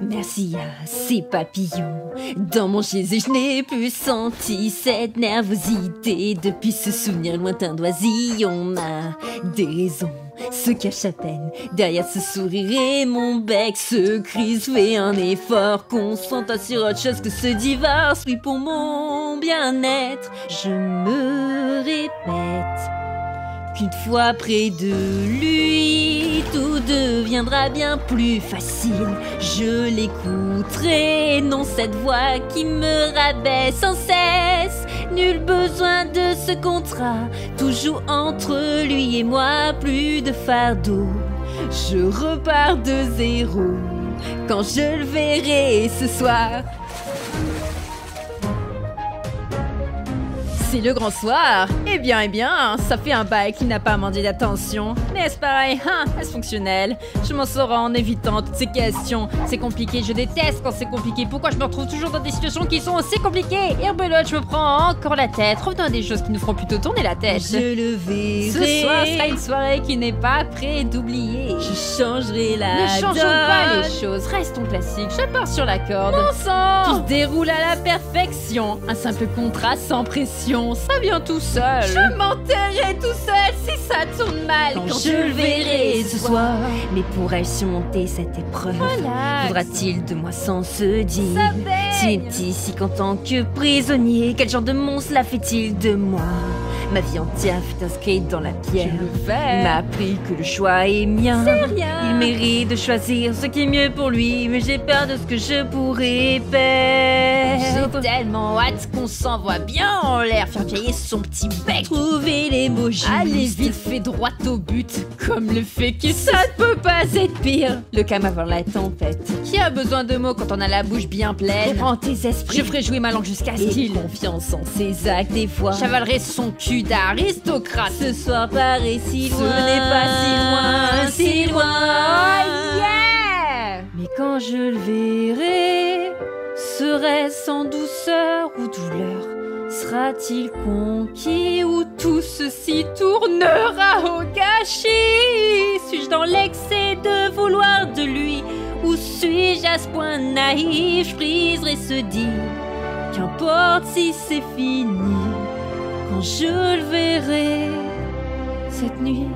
Merci à ces papillons, dans mon geyser je n'ai plus senti cette nervosité. Depuis ce souvenir lointain d'oisillon, m'a déraison se cache à peine derrière ce sourire et mon bec se crise. Fais un effort, concentre sur autre chose que ce divorce. Oui, pour mon bien-être, je me répète qu'une fois près de lui, tout deviendra bien plus facile. Je l'écouterai, non cette voix qui me rabaisse sans cesse. Nul besoin de ce contrat, toujours entre lui et moi, plus de fardeau. Je repars de zéro quand je le verrai ce soir. C'est le grand soir. Eh bien, ça fait un bail qui n'a pas demandé d'attention. Mais c'est pareil, est-ce fonctionnel? Je m'en sors en évitant toutes ces questions. C'est compliqué, je déteste quand c'est compliqué. Pourquoi je me retrouve toujours dans des situations qui sont aussi compliquées? Et rebelote, je me prends encore la tête. Revenons à des choses qui nous feront plutôt tourner la tête. Je le verrai. Ce soir sera une soirée qui n'est pas près d'oublier. Je changerai la Ne changeons donne. pas les choses, restons classiques. Je pars sur la corde. Bon sang! Tout se déroule à la perfection. Un simple contrat sans pression. Ça vient tout seul. Je m'enterrerai tout seul si ça tourne mal Quand je le verrai ce soir. Mais pourrais-je surmonter cette épreuve? Relax. Voudra-t-il de moi sans se dire? Ça baigne. S'il est ici qu'en tant que prisonnier, quel genre de monstre la fait-il de moi? Ma vie entière fut inscrite dans la pierre. Je le Il fais. m'a appris que le choix est mien. C'est rien. Il mérite de choisir ce qui est mieux pour lui, mais j'ai peur de ce que je pourrais perdre. J'ai tellement hâte qu'on s'envoie bien en l'air, faire vieillir son petit bec. Trouver les mots justes. Allez vite, fais droit au but, comme le fait qui Ça ne peut pas être pire. Le calme avant la tempête. Qui a besoin de mots quand on a la bouche bien pleine? Reprends tes esprits. Je ferai jouer ma langue jusqu'à ce Et qu'il confiance en ses actes des fois. chavalerai son cul d'aristocrate. Ce soir paraît si Ce loin. n'est pas si loin. Oh yeah! Mais quand je le verrai, serait-ce en douceur ou douleur? Sera-t-il conquis ou tout ceci tournera au gâchis? Suis-je dans l'excès de vouloir de lui? Ou suis-je à ce point naïf? Je briserai ce dire, qu'importe si c'est fini. Quand je le verrai cette nuit.